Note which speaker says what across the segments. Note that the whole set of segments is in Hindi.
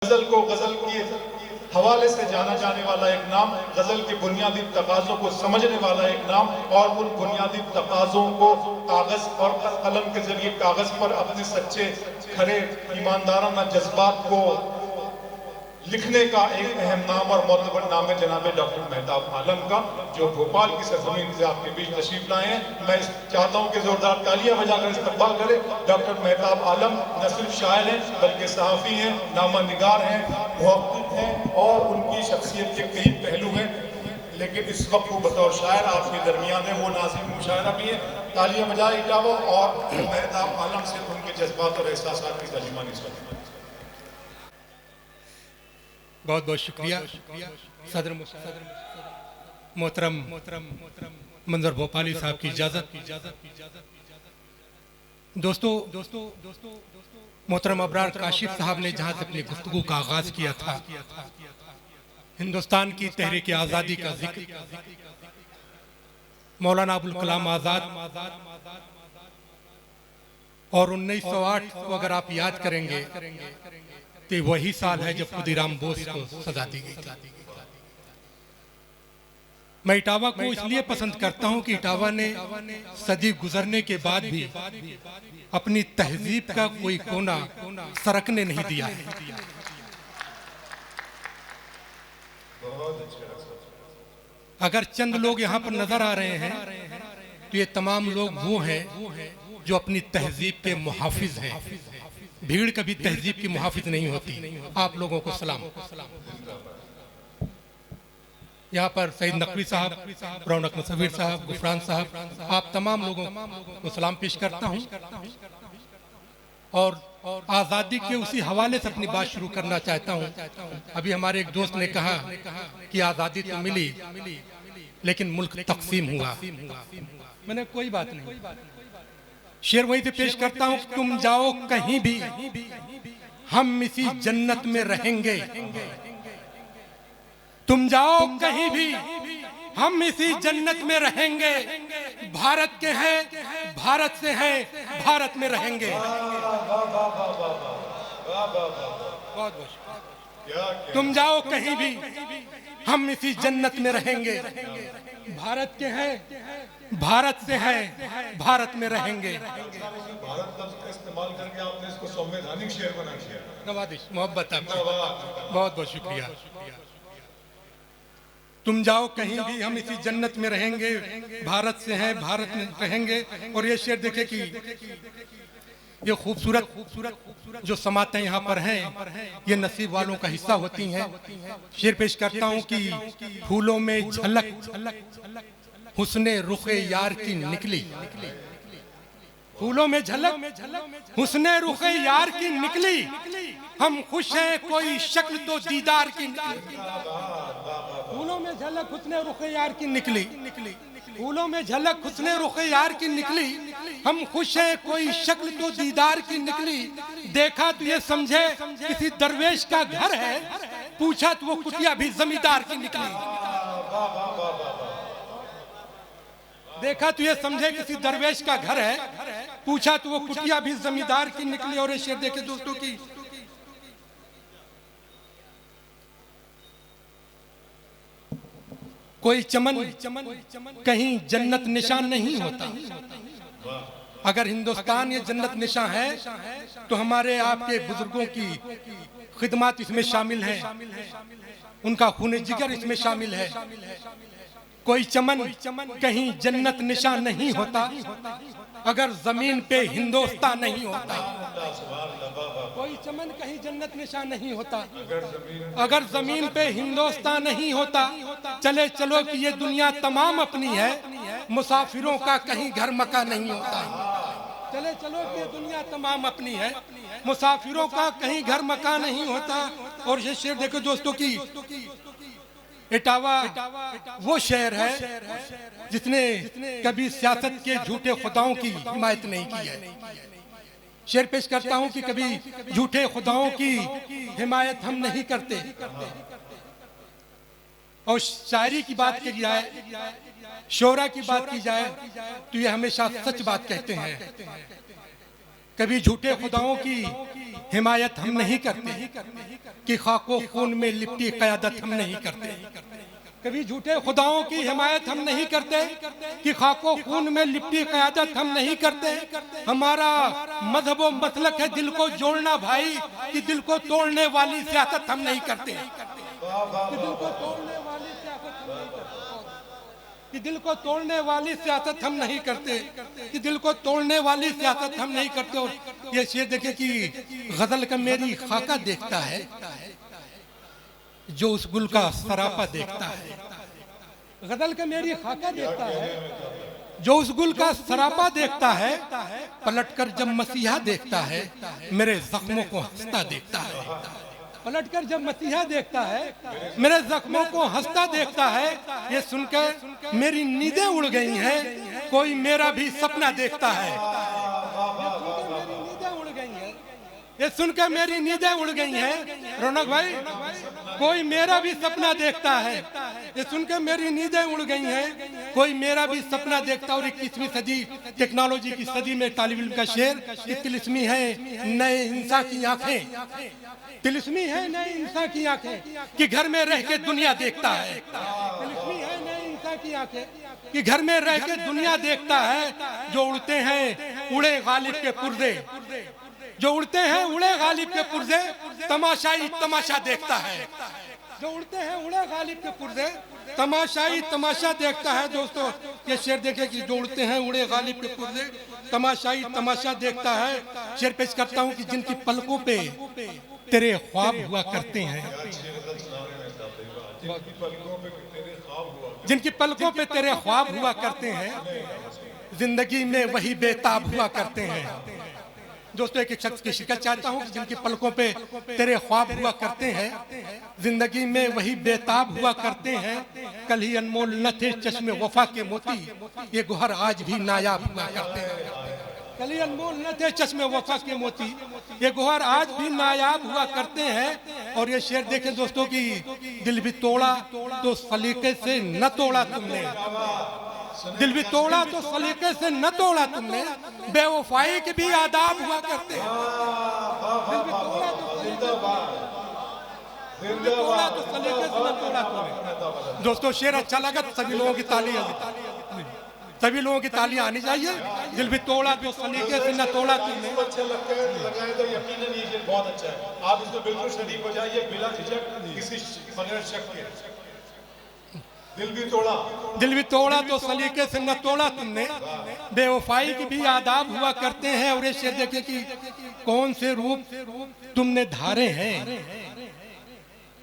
Speaker 1: गजल को गजल के हवाले से जाना जाने वाला एक नाम, गजल के बुनियादी तकाज़ों को समझने वाला एक नाम, और उन बुनियादी तकाज़ों को कागज और कलम के जरिए कागज पर अपने सच्चे खरे ईमानदाराना जज्बात को लिखने का एक अहम नाम और मोतबर नाम है जनाब डॉक्टर मेहताब आलम का, जो भोपाल की सरजमीन से आपके बीच तशरीफ लाए हैं। मैं चाहता हूं कि जोरदार तालियां बजाकर इस्तकबाल करें। डॉक्टर मेहताब आलम न सिर्फ शायर हैं बल्कि सहाफ़ी हैं, नामा निगार हैं, मुहक़्क़िक़ हैं और उनकी शख्सियत के कई पहलू हैं, लेकिन इस वक्त वो बतौर शायर आपके दरमियान है। वो नाज़िम मुशायरा भी है। तालियां बजाए इटावा और मेहताब आलम से उनके जज्बात और एहसासात की तर्जुमानी सुनें।
Speaker 2: बहुत बहुत शुक्रिया सदर मोहतरम मंजर भोपाली साहब की इजाज़त। दोस्तों मोहतरम अबरार काशिफ साहब ने जहाँ से अपनी गुफ्तगू का आगाज़ किया था, हिंदुस्तान की तहरीक आज़ादी का जिक्र, मौलाना अबुल कलाम आज़ाद और 1908 को अगर आप याद करेंगे तो वही साल है जब खुदीराम बोस को सजा दी गई थी। मैं इटावा को इसलिए पसंद करता हूं कि इटावा ने सदी गुजरने के बाद भी अपनी तहजीब का कोई कोना सरकने नहीं दिया है। अगर चंद लोग यहाँ पर नजर आ रहे हैं तो ये तमाम लोग वो हैं जो अपनी तहजीब के मुहाफिज हैं। भीड़ कभी तहजीब की मुहाफिज नहीं होती। आप लोगों को सलाम। यहाँ पर सईद नकवी साहब, रौनक मुसव्विर साहब, गुफरान साहब, आप तमाम लोगों को सलाम पेश करता हूँ और आज़ादी के उसी हवाले से अपनी बात शुरू करना चाहता हूँ। अभी हमारे एक दोस्त ने कहा कि आज़ादी तो मिली लेकिन मुल्क तकसीम हुआ। मैंने कोई बात नहीं, शेर वहीं से पेश करता हूं। तुम जाओ कहीं भी हम इसी जन्नत में रहेंगे। तुम जाओ कहीं भी हम इसी जन्नत में रहेंगे। भारत के हैं, भारत से हैं, भारत में रहेंगे। तुम जाओ कहीं भी हम इसी जन्नत में रहेंगे। भारत के हैं, भारत से है, भारत में रहेंगे।
Speaker 1: भारत लफ्ज़ का इस्तेमाल करके आपने इसको संवैधानिक शेर बना दिया।
Speaker 2: नवाजिश, मोहब्बत आपकी, बहुत बहुत शुक्रिया। तुम जाओ कहीं भी हम इसी जन्नत में रहेंगे। भारत से हैं, भारत में रहेंगे। और ये शेर देखे कि ये खूबसूरत जो समातें यहाँ पर हैं ये नसीब वालों का हिस्सा होती हैं। शेर पेश करता हूँ कि फूलों में झलक हुस्ने रुखे यार की निकली। फूलों में झलक हुस्ने रुखे यार की निकली। हम खुश हैं कोई शक्ल तो दीदार की निकली। फूलों में झलक हुस्ने रुखे यार की निकली। फूलों में झलक हुस्ने रुखे यार की निकली। हम खुश हैं कोई शक्ल तो दीदार की निकली। देखा तो ये समझे किसी दरवेश का घर है, पूछा तो वो कुटिया भी जमींदार की निकली। देखा तो ये समझे किसी दरवेश का घर है, पूछा तो वो कुटिया भी जमींदार की निकली। और ये शेर देखे दोस्तों की कोई चमन कहीं जन्नत निशान नहीं होता। अगर हिंदुस्तान ये जन्नत निशान है तो हमारे आपके बुजुर्गों की खिदमत इसमें शामिल है, उनका खून जिगर इसमें शामिल है। कोई चमन कहीं जन्नत निशान नहीं होता अगर जमीन पे हिंदुस्तान नहीं होता। कोई चमन कहीं जन्नत निशान नहीं होता अगर जमीन पे हिंदुस्तान नहीं होता। चले चलो कि ये दुनिया तमाम अपनी है, मुसाफिरों का कहीं घर मकान नहीं होता। चले चलो कि ये दुनिया तमाम अपनी है, मुसाफिरों का कहीं घर मकान नहीं होता। और ये शेर देखो दोस्तों की इटावा वो शहर है जिसने कभी सियासत के झूठे खुदाओं की हिमायत नहीं की है। शेर पेश करता हूं कि कभी झूठे खुदाओं की हिमायत हम नहीं करते। और शायरी की बात की जाए, शोरा की बात की जाए तो ये हमेशा सच बात कहते हैं। कभी झूठे खुदाओं की हिमायत हम नहीं करते, कि खाको खून में लिपटी क़यादत हम नहीं करते। कभी झूठे खुदाओं की हिमायत हम नहीं करते, कि खाको खून में लिपटी क़यादत हम नहीं करते। हमारा मजहब व मसलक है दिल को जोड़ना भाई, कि दिल को तोड़ने वाली सियासत हम नहीं करते। कि दिल को तोड़ने वाली सियासत हम नहीं करते, कि दिल को तोड़ने वाली सियासत हम नहीं करते। और ये शेर देखे कि गजल का मेरी खाका देखता है जो उस गुल का सरापा देखता है। गजल का मेरी खाका देखता है जो उस गुल का सरापा देखता है। पलटकर जब मसीहा देखता है मेरे जख्मों को हंसता देखता है। पलटकर जब मसीहा देखता है मेरे जख्मों को हंसता देखता है। ये सुनकर मेरी नींदें उड़ गई हैं, कोई मेरा भी सपना देखता है। ये सुनकर मेरी नींदें उड़ गई हैं रौनक भाई, कोई मेरा भी सपना देखता है। ये सुनकर मेरी नींदें उड़ गई हैं, कोई मेरा भी सपना देखता। और 21वीं सदी टेक्नोलॉजी की सदी में तालिब इल्म का शेर कि तिलिस्मी है नए इंसान की आंखें, तिलिस्मी है नए इंसान की आंखें, कि घर में रह के दुनिया देखता है। तिलिस्मी है नए इंसान की आंखें, कि घर में रह के दुनिया देखता है। जो उड़ते हैं उड़े गालिब के पुर्जे, जो उड़ते हैं उड़े गालिब के पुर्जे, तमाशाई तमाशा देखता है। जो उड़ते हैं उड़े गालिब के पुर्जे, तमाशाई तमाशा देखता है। दोस्तों ये शेर देखे कि जो उड़ते हैं उड़े गालिब के पुर्जे, तमाशाई तमाशा देखता है। शेर पेश करता हूँ कि जिनकी पलकों पे तेरे ख्वाब हुआ करते हैं, जिनकी पलकों पे तेरे ख्वाब हुआ करते हैं, जिंदगी में वही बेताब हुआ करते हैं। दोस्तों एक शख्स की शिकत चाहता हूँ जिनकी पलकों पे तेरे ख्वाब हुआ करते हैं, जिंदगी में वही बेताब हुआ करते हैं। कल ही अनमोल न थे चश्मे वफा के मोती, ये गुहर आज भी नायाब हुआ करते हैं। कल ही अनमोल न थे चश्मे वफा के मोती, ये गुहर आज भी नायाब हुआ करते हैं। और ये शेर देखें दोस्तों की दिल भी तोड़ा तो सलीके से न तोड़ा तुमने, दिल भी तोड़ा तो सलीके से न तोड़ा तुमने, बेवफाई के भी आदाब हुआ करते हैं। दिल भी तोड़ा तो सलीके से न तोड़ा तुमने। दोस्तों शेर अच्छा लगा तो सभी लोगों की तालियां, सभी लोगों की तालियां आनी चाहिए। दिल भी तोड़ा तो सलीके से न तोड़ा तुमने।
Speaker 1: अच्छा लगता है लगाए तो यकीनन ये शेर बहुत अच्छा है। आप इसमें बिल्कुल शरीक हो जाइए बिला झिझक किसी बगैर शक के। दिल भी तोड़ा तो सलीके से न तोड़ा तुमने, बेवफाई की भी आदाब हुआ करते हैं। और ये शेर देखे कि कौन से रूप तुमने धारे हैं,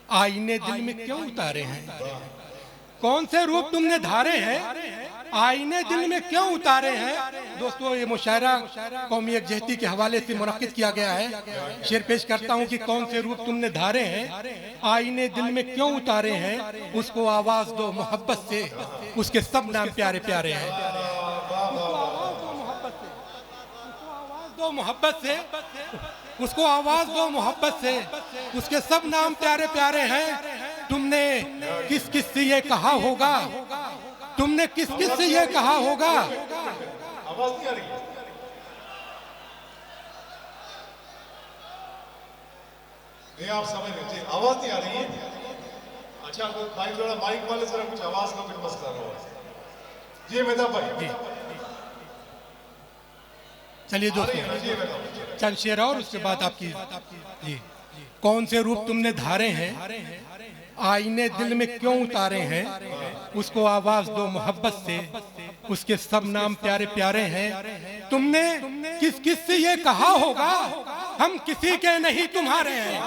Speaker 1: आईने दिल में क्यों उतारे हैं। कौन से रूप तुमने धारे हैं, आईने दिल में क्यों उतारे हैं। दोस्तों ये मुशायरा कौमी यकजहती के हवाले से मुनक्किद किया गया है। शेर पेश करता हूँ कि कौन से रूप तुमने धारे हैं, आईने दिल में क्यों उतारे हैं। उसको आवाज दो मोहब्बत से, उसके सब नाम प्यारे प्यारे हैं। दो मोहब्बत से, उसको आवाज दो मोहब्बत से, उसके सब नाम प्यारे प्यारे हैं। तुमने किस किस से ये कहा होगा, तुमने किस किस से ये कहा होगा। आवाज नहीं आ रही है। नहीं आप समझ लीजिए आवाज नहीं आ रही है। अच्छा भाई थोड़ा माइक वाले जरा कुछ आवाज का कुछ मसला हो। जी मेहता भाई चलिए दोस्तों चल शेर और उसके बाद आपकी जी। कौन से रूप तुमने धारे हैं, आईने दिल में क्यों उतारे हैं। उसको आवाज दो मोहब्बत से, उसके सब नाम प्यारे प्यारे हैं। तुमने किस किस से ये कहा होगा, हम किसी के नहीं तुम्हारे हैं।